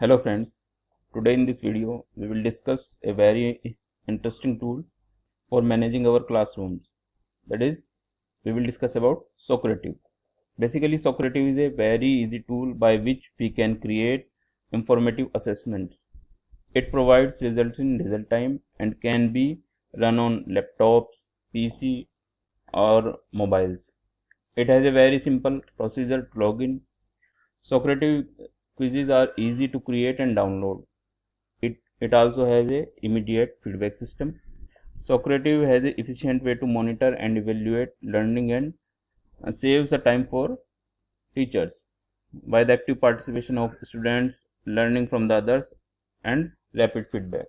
Hello friends, today in this video we will discuss a very interesting tool for managing our classrooms. That is, we will discuss about Socrative. Basically, Socrative is a very easy tool by which we can create informative assessments. It provides results in real time and can be run on laptops, PC or mobiles. It has a very simple procedure to log in. Socrative quizzes are easy to create and download. It also has a immediate feedback system. Socrative has an efficient way to monitor and evaluate learning and saves the time for teachers by the active participation of students, learning from the others and rapid feedback.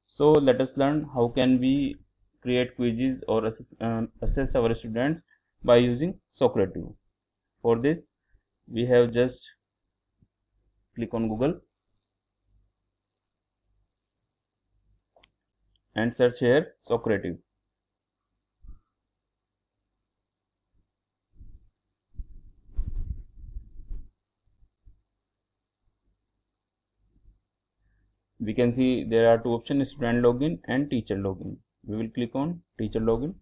So let us learn how can we create quizzes or assess our students by using Socrative. For this we have just click on Google and search here Socrative. We can see there are two options, student login and teacher login. We will click on teacher login.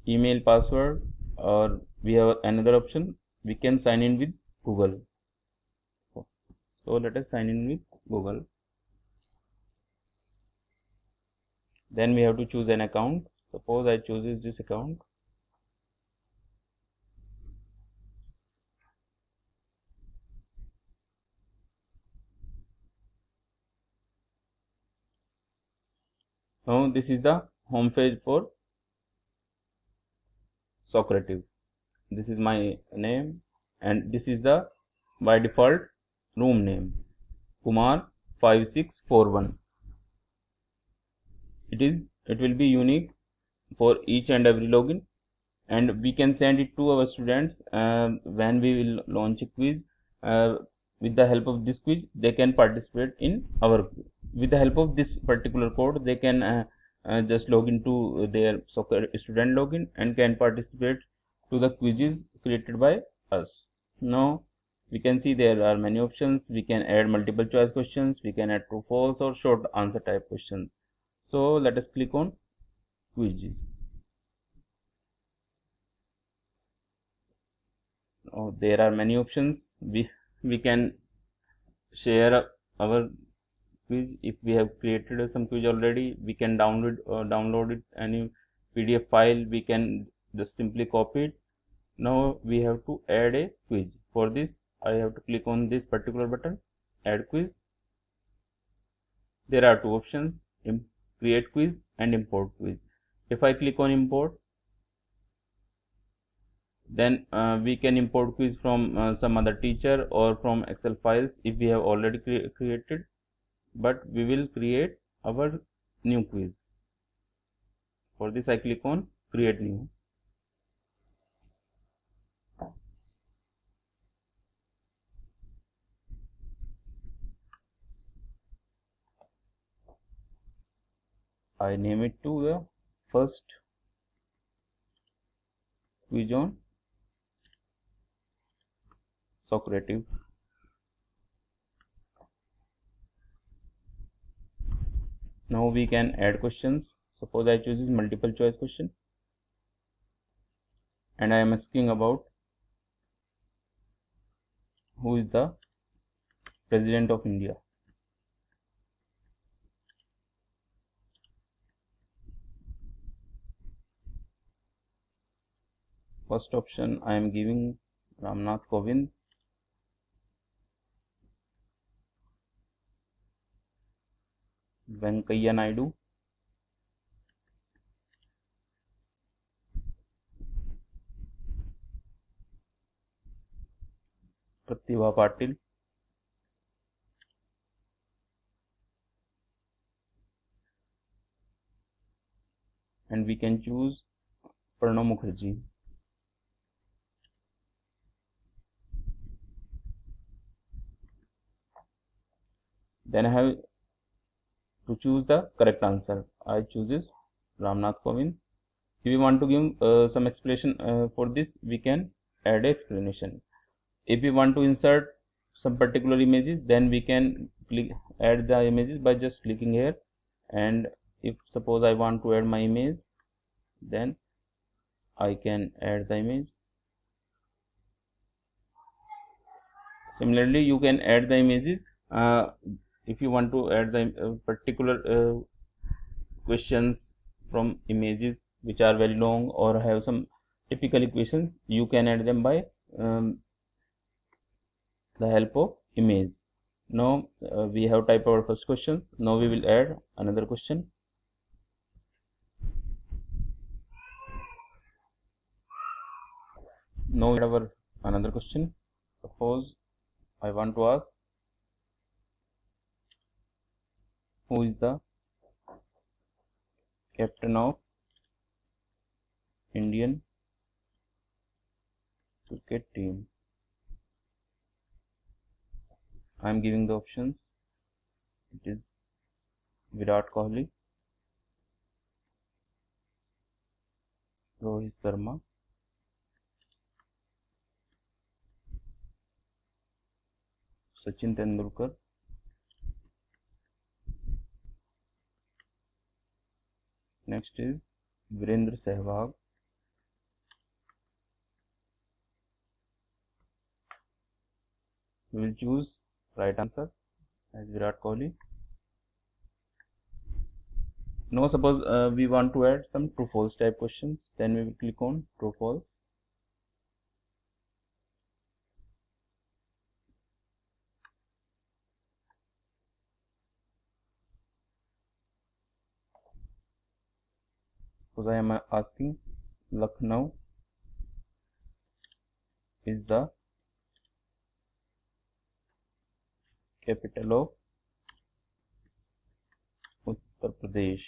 Email, password, or we have another option, we can sign in with Google. So let us sign in with Google. Then we have to choose an account. Suppose I choose this account. Now this is the home page for Socrative. This is my name and this is the by default room name, Kumar 5641. It will be unique for each and every login, and we can send it to our students when we will launch a quiz. With the help of this quiz they can participate in our with the help of this particular code they can just log into their soccer student login and can participate to the quizzes created by us. Now we can see there are many options. We can add multiple choice questions, we can add true false or short answer type questions. So let us click on quizzes. There are many options. We can share our quiz. If we have created some quiz already, we can download it any PDF file. We can just simply copy it. Now we have to add a quiz. For this I have to click on this particular button, add quiz. There are two options, create quiz and import quiz. If I click on import, then we can import quiz from some other teacher or from Excel files if we have already created, but we will create our new quiz. For this I click on create new. I name it to the first quiz on Socrative. Now we can add questions. Suppose I choose this multiple choice question and I am asking about who is the President of India. First option I am giving Ramnath Kovind. Venkaiah Naidu, Pratibha Patil, and we can choose Pranab Mukherjee. Then I have to choose the correct answer. I choose Ramnath Kovind. If we want to give some explanation for this, we can add explanation. If we want to insert some particular images, then we can add the images by just clicking here. And if suppose I want to add my image, then I can add the image. Similarly, you can add the images if you want to add the particular questions from images which are very long or have some typical equations. You can add them by the help of image. Now we have typed our first question. Now we will add another question. Now we add our another question. Suppose I want to ask, who is the captain of Indian cricket team? I am giving the options. It is Virat Kohli, Rohit Sharma, Sachin Tendulkar, next is Virendra Sehwag, we will choose right answer as Virat Kohli. Now suppose we want to add some true false type questions, then we will click on true false. Suppose I am asking, Lucknow is the capital of Uttar Pradesh.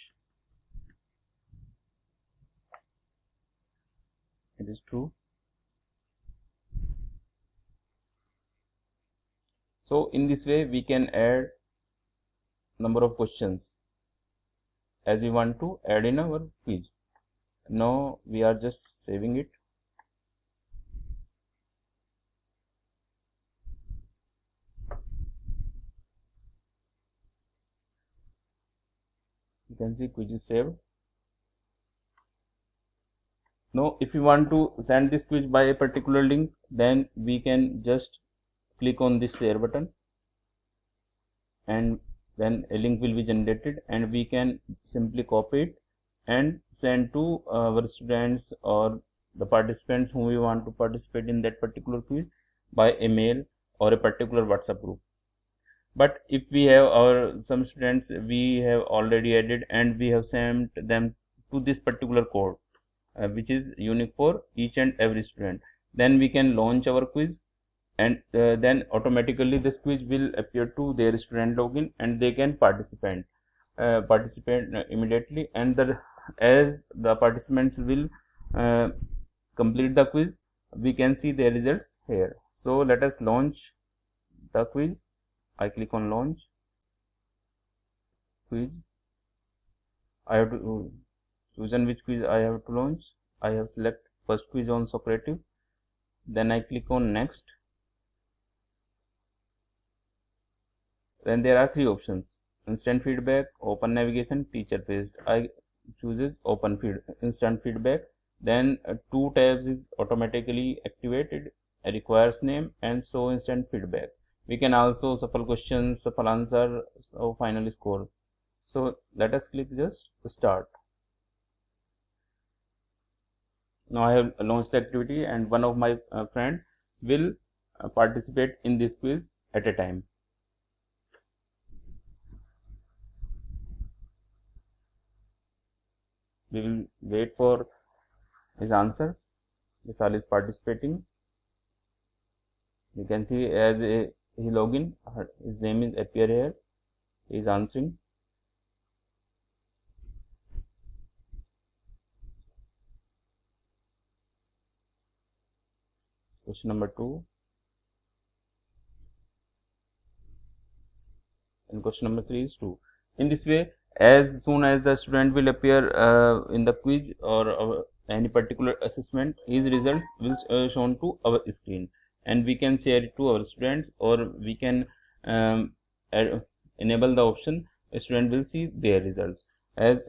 It is true. So in this way we can add number of questions as we want to add in our quiz. Now we are just saving it. You can see quiz is saved. Now if you want to send this quiz by a particular link, then we can just click on this share button, and then a link will be generated, and we can simply copy it and send to our students or the participants whom we want to participate in that particular quiz by a mail or a particular WhatsApp group. But if we have some students we have already added and we have sent them to this particular code which is unique for each and every student, then we can launch our quiz, and then automatically this quiz will appear to their student login and they can participate immediately. And as the participants will complete the quiz, we can see their results here. So let us launch the quiz. I click on launch quiz. I have to choose which quiz I have to launch. I have select first quiz on Socrative. Then I click on next. Then there are three options: instant feedback, open navigation, teacher based. I chooses instant feedback. Then two tabs is automatically activated, requires name and show instant feedback. We can also shuffle questions, shuffle answer, so final score. So let us click just start. Now I have launched the activity and one of my friend will participate in this quiz at a time. We will wait for his answer. Vishal is participating. You can see as he login, his name is appear here. He is answering. Question number 2 and question number 3 is 2. In this way, As soon as the student will appear in the quiz or any particular assessment, his results will shown to our screen, and we can share it to our students, or we can enable the option a student will see their results. As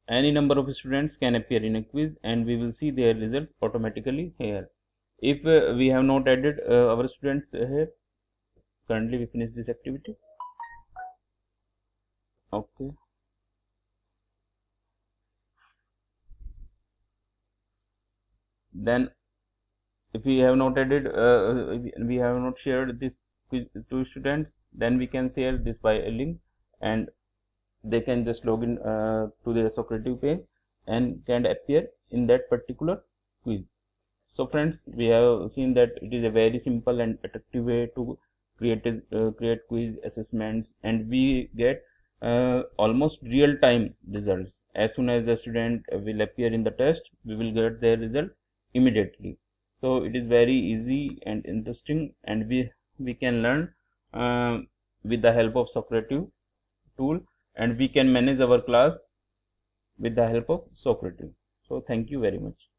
any number of students can appear in a quiz, and we will see their results automatically here. If we have not added our students here, currently we finish this activity. Okay. Then if we have not added, we have not shared this quiz to students, then we can share this by a link, and they can just log in to their Socrative page and can appear in that particular quiz. So friends, we have seen that it is a very simple and attractive way to create quiz assessments, and we get almost real time results. As soon as the student will appear in the test, we will get their result immediately. So it is very easy and interesting, and we can learn with the help of Socrative tool, and we can manage our class with the help of Socrative. So thank you very much.